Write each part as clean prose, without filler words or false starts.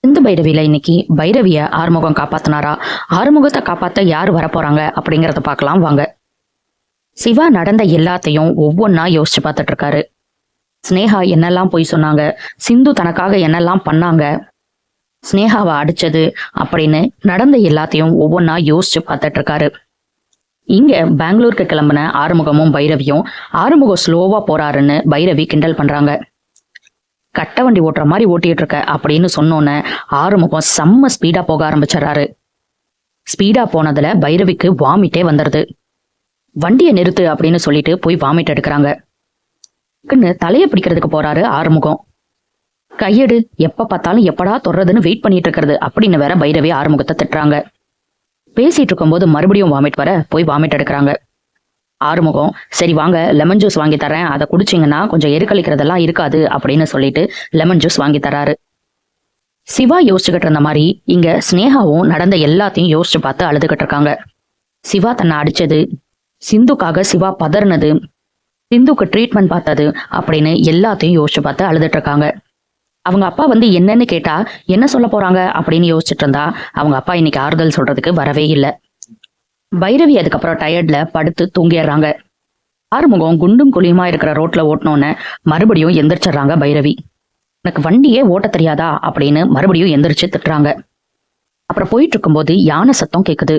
சிந்து பைரவியில இன்னைக்கு பைரவிய ஆறுமுகம் காப்பாத்தினாரா? ஆறுமுகத்தை காப்பாத்த யார் வரப்போறாங்க அப்படிங்கறத பார்க்கலாம் வாங்க. சிவா நடந்த எல்லாத்தையும் ஒவ்வொன்னா யோசிச்சு பார்த்துட்டு இருக்காரு. ஸ்னேகா என்னெல்லாம் போய் சொன்னாங்க, சிந்து தனக்காக என்னெல்லாம் பண்ணாங்க, ஸ்னேகாவை அடிச்சது அப்படின்னு நடந்த எல்லாத்தையும் ஒவ்வொன்னா யோசிச்சு பார்த்துட்டு இருக்காரு. இங்க பெங்களூருக்கு கிளம்பின ஆறுமுகமும் பைரவியும் ஆறுமுகம் ஸ்லோவா போறாருன்னு பைரவி கிண்டல் பண்றாங்க. கட்ட வண்டி ஓட்டுற மாதிரி ஓட்டிட்டு இருக்க அப்படின்னு சொன்னோன்னே ஆறுமுகம் செம்ம ஸ்பீடா போக ஆரம்பிச்சிடறாரு. ஸ்பீடா போனதுல பைரவிக்கு வாமிட்டே வந்துடுது. வண்டியை நிறுத்து அப்படின்னு சொல்லிட்டு போய் வாமிட் எடுக்கிறாங்க. தலையை பிடிக்கிறதுக்கு போறாரு ஆறுமுகம். கையெடு, எப்ப பார்த்தாலும் எப்படா தொடுறதுன்னு வெயிட் பண்ணிட்டு இருக்கிறது அப்படின்னு வேற பைரவி ஆறுமுகத்தை திட்டுறாங்க. பேசிட்டு இருக்கும்போது மறுபடியும் வாமிட் வர போய் வாமிட் எடுக்கிறாங்க. ஆறுமுகம் சரி வாங்க லெமன் ஜூஸ் வாங்கி தரேன், அதை குடிச்சிங்கன்னா கொஞ்சம் எருக்களிக்கிறதெல்லாம் இருக்காது அப்படின்னு சொல்லிட்டு லெமன் ஜூஸ் வாங்கி தராரு. சிவா யோசிச்சுக்கிட்டு இருந்த மாதிரி இங்க ஸ்னேகாவும் நடந்த எல்லாத்தையும் யோசிச்சு பார்த்து அழுதுகிட்டு இருக்காங்க. சிவா தன்னை அடிச்சது, சிந்துக்காக சிவா பதறினது, சிந்துக்கு ட்ரீட்மெண்ட் பார்த்தது அப்படின்னு எல்லாத்தையும் யோசிச்சு பார்த்து அழுதுட்டு இருக்காங்க. அவங்க அப்பா வந்து என்னன்னு கேட்டா என்ன சொல்ல போறாங்க அப்படின்னு யோசிச்சுட்டு இருந்தா அவங்க அப்பா இன்னைக்கு ஆறுதல் சொல்றதுக்கு வரவே இல்லை. பைரவி அதுக்கப்புறம் டயர்ட்ல படுத்து தூங்கிடுறாங்க. ஆறுமுகம் குண்டும் குழியுமா இருக்கிற ரோட்ல ஓட்டினோன்னு மறுபடியும் எந்திரிச்சிடுறாங்க பைரவி. எனக்கு வண்டியே ஓட்ட தெரியாதா அப்படின்னு மறுபடியும் எந்திரிச்சு திட்டுறாங்க. அப்புறம் போயிட்டு இருக்கும்போது யானை சத்தம் கேக்குது.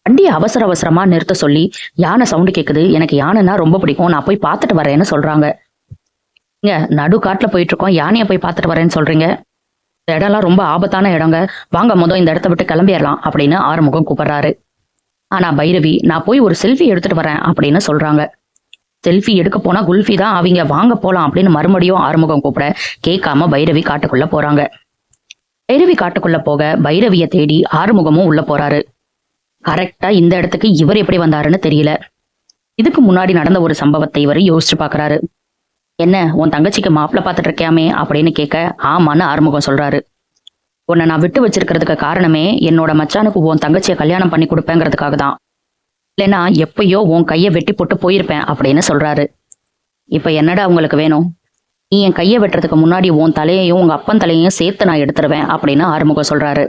வண்டியை அவசர அவசரமா நிறுத்த சொல்லி யானை சவுண்டு கேக்குது. எனக்கு யானைன்னா ரொம்ப பிடிக்கும், நான் போய் பார்த்துட்டு வரேன்னு சொல்றாங்க. இங்க நடு காட்டுல போயிட்டு இருக்கோம், யானையை போய் பார்த்துட்டு வரேன்னு சொல்றீங்க? இந்த இடம்லாம் ரொம்ப ஆபத்தான இடங்க, வாங்க முதல் இந்த இடத்த விட்டு கிளம்பிடலாம் அப்படின்னு ஆறுமுகம் கூப்பிடுறாரு. ஆனா பைரவி நான் போய் ஒரு செல்ஃபி எடுத்துட்டு வரேன் அப்படின்னு சொல்றாங்க. செல்ஃபி எடுக்க போனா குல்ஃபி தான் அவங்க, வாங்க போலாம் அப்படின்னு மறுபடியும் ஆறுமுகம் கூப்பிட கேட்காம பைரவி காட்டுக்குள்ள போறாங்க. பைரவி காட்டுக்குள்ள போக பைரவிய தேடி ஆறுமுகமும் உள்ள போறாரு. கரெக்டா இந்த இடத்துக்கு இவர் எப்படி வந்தாருன்னு தெரியல. இதுக்கு முன்னாடி நடந்த ஒரு சம்பவத்தை இவர் யோசிச்சு பாக்குறாரு. என்ன உன் தங்கச்சிக்கு மாப்பிள்ள பார்த்துட்டு இருக்கியாமே அப்படின்னு கேட்க ஆமான்னு ஆறுமுகம் சொல்றாரு. உன்னை நான் விட்டு வச்சிருக்கிறதுக்கு காரணமே என்னோட மச்சானுக்கு உன் தங்கச்சியை கல்யாணம் பண்ணி கொடுப்பேங்கிறதுக்காக தான், இல்லைன்னா எப்பயோ உன் கையை வெட்டி போட்டு போயிருப்பேன் அப்படின்னு சொல்றாரு. இப்ப என்னடா உங்களுக்கு வேணும்? நீ என் கையை வெட்டுறதுக்கு முன்னாடி உன் தலையையும் உங்க அப்பன் தலையையும் சேர்த்து நான் எடுத்துருவேன் அப்படின்னு ஆறுமுகம் சொல்றாரு.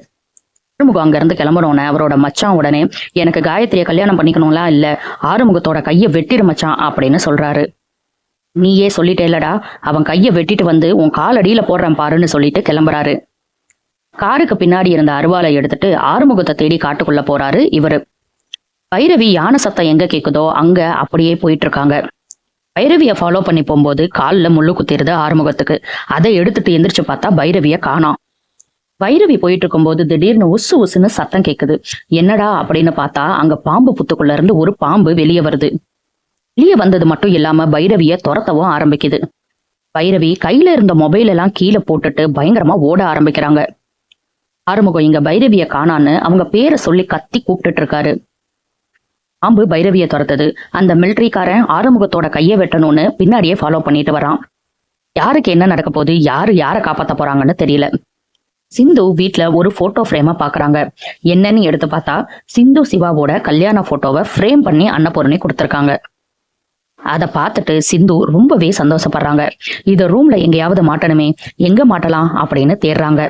ஆறுமுகம் அங்க இருந்து கிளம்புறோன்னு அவரோட மச்சான் உடனே எனக்கு காயத்ரியை கல்யாணம் பண்ணிக்கணும்லா இல்ல, ஆறுமுகத்தோட கையை வெட்டிடு மச்சான் அப்படின்னு சொல்றாரு. நீயே சொல்லிட்டேலடா, அவன் கையை வெட்டிட்டு வந்து உன் காலடியில போடுறேன் பாருன்னு சொல்லிட்டு கிளம்புறாரு. காருக்கு பின்னாடி இருந்த அருவாலை எடுத்துட்டு ஆறுமுகத்தை தேடி காட்டுக்குள்ள போறாரு இவரு. பைரவி யானை சத்தம் எங்க கேக்குதோ அங்க அப்படியே போயிட்டு இருக்காங்க. பைரவிய ஃபாலோ பண்ணி போகும்போது காலில் முள்ளு குத்திருது ஆறுமுகத்துக்கு. அதை எடுத்துட்டு எந்திரிச்சு பார்த்தா பைரவிய காணோம். பைரவி போயிட்டு இருக்கும்போது திடீர்னு உசு உசுன்னு சத்தம் கேக்குது. என்னடா அப்படின்னு பார்த்தா அங்க பாம்பு புத்துக்குள்ள இருந்து ஒரு பாம்பு வெளியே வருது. வெளியே வந்தது மட்டும் இல்லாம பைரவிய துரத்தவும் ஆரம்பிக்குது. பைரவி கையில இருந்த மொபைல் எல்லாம் கீழே போட்டுட்டு பயங்கரமா ஓட ஆரம்பிக்கிறாங்க. ஆறுமுகம் இங்க பைரவிய காணான்னு அவங்க பேரை சொல்லி கத்தி கூப்பிட்டுட்டு இருக்காரு. பாம்பு பைரவிய துரத்துது. அந்த மிலிட்ரிக்காரன் ஆறுமுகத்தோட கையை வெட்டணும்னு பின்னாடியே ஃபாலோ பண்ணிட்டு வரான். யாருக்கு என்ன நடக்க போகுது, யாரு யாரை காப்பாத்த போறாங்கன்னு தெரியல. சிந்து வீட்டுல ஒரு போட்டோ ஃப்ரேமை பாக்குறாங்க. என்னன்னு எடுத்து பார்த்தா சிந்து சிவாவோட கல்யாண போட்டோவை ஃப்ரேம் பண்ணி அன்னபூரணி கொடுத்துருக்காங்க. அதை பார்த்துட்டு சிந்து ரொம்பவே சந்தோஷப்படுறாங்க. இத ரூம்ல எங்கேயாவது மாட்டணுமே, எங்க மாட்டலாம் அப்படின்னு தேடுறாங்க.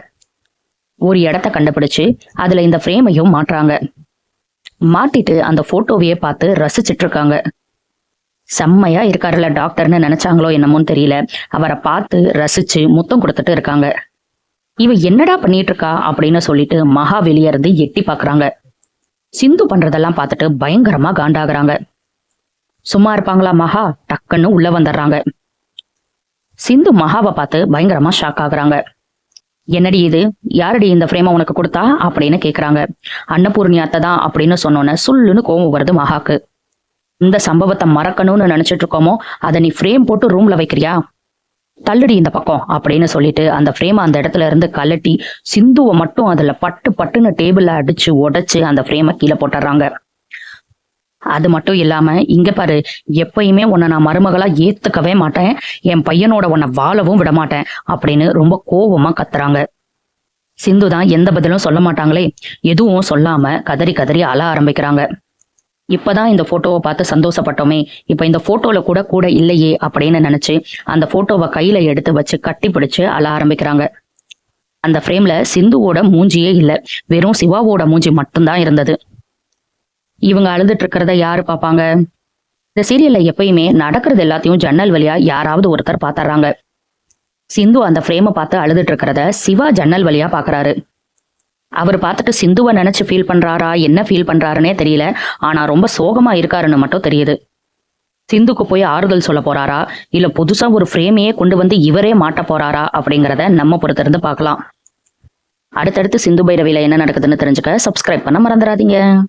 ஒரு இடத்த கண்டுபிடிச்சு அதுல இந்த ஃப்ரேமையும் மாட்டுறாங்க. மாட்டிட்டு அந்த போட்டோவையே பார்த்து ரசிச்சிட்டு இருக்காங்க. செம்மையா இருக்காருல்ல டாக்டர்னு நினைச்சாங்களோ என்னமோன்னு தெரியல, அவரை பார்த்து ரசிச்சு முத்தம் கொடுத்துட்டு இருக்காங்க. இவ என்னடா பண்ணிட்டு இருக்கா அப்படின்னு சொல்லிட்டு மகா வெளியே இருந்து எட்டி பாக்குறாங்க. சிந்து பண்றதெல்லாம் பார்த்துட்டு பயங்கரமா காண்டாகிறாங்க. சும்மா இருப்பாங்களா மகா, டக்குன்னு உள்ள வந்துடுறாங்க. சிந்து மகாவை பார்த்து பயங்கரமா ஷாக் ஆகுறாங்க. என்னடி இது, யாரடி இந்த ஃப்ரேமை உனக்கு கொடுத்தா அப்படின்னு கேக்குறாங்க. அன்னபூர்ணி அத்தை தான் அப்படின்னு சொன்னோன்னே சொல்லுன்னு கோவம் வருது மகாக்கு. இந்த சம்பவத்தை மறக்கணும்னு நினைச்சிட்டு இருக்கோமோ அதை நீ ஃப்ரேம் போட்டு ரூம்ல வைக்கிறியா, தள்ளுடி இந்த பக்கம் அப்படின்னு சொல்லிட்டு அந்த ஃப்ரேமை அந்த இடத்துல இருந்து கலட்டி சிந்துவை மட்டும் அதுல பட்டு பட்டுன்னு டேபிள்ல அடிச்சு உடைச்சு அந்த ஃப்ரேமை கீழே போட்டுறாங்க. அது மட்டும் இல்லாம இங்க பாரு, எப்பயுமே உன்னை நான் மருமகளா ஏத்துக்கவே மாட்டேன், என் பையனோட உன்னை வாழவும் விட மாட்டேன் அப்படின்னு ரொம்ப கோவமா கத்துறாங்க. சிந்து தான் எந்த பதிலும் சொல்ல மாட்டாங்களே, எதுவும் சொல்லாம கதறி கதறி அழ ஆரம்பிக்கிறாங்க. இப்பதான் இந்த போட்டோவை பார்த்து சந்தோஷப்பட்டோமே, இப்ப இந்த போட்டோல கூட கூட இல்லையே அப்படின்னு நினைச்சு அந்த போட்டோவை கையில எடுத்து வச்சு கட்டி பிடிச்சு அழ ஆரம்பிக்கிறாங்க. அந்த ஃப்ரேம்ல சிந்துவோட மூஞ்சியே இல்ல, வெறும் சிவாவோட மூஞ்சி மட்டும்தான் இருந்தது. இவங்க அழுதுட்டு இருக்கிறத யாரு பாப்பாங்க? இந்த சீரியல்ல எப்பயுமே நடக்கிறது எல்லாத்தையும் ஜன்னல் வழியா யாராவது ஒருத்தர் பாத்துறாங்க. சிந்து அந்த ஃப்ரேமை பார்த்து அழுதுட்டு இருக்கிறத சிவா ஜன்னல் வழியா பாக்குறாரு. அவர் பார்த்துட்டு சிந்துவை நினைச்சு ஃபீல் பண்றாரா, என்ன ஃபீல் பண்றாருன்னே தெரியல. ஆனா ரொம்ப சோகமா இருக்காருன்னு மட்டும் தெரியுது. சிந்துக்கு போய் ஆறுதல் சொல்ல போறாரா, இல்ல புதுசா ஒரு ஃப்ரேமையே கொண்டு வந்து இவரே மாட்ட போறாரா அப்படிங்கிறத நம்ம பொறுத்திருந்து பார்க்கலாம். அடுத்தடுத்து சிந்து பைரவியில என்ன நடக்குதுன்னு தெரிஞ்சுக்க சப்ஸ்கிரைப் பண்ண மறந்துடாதீங்க.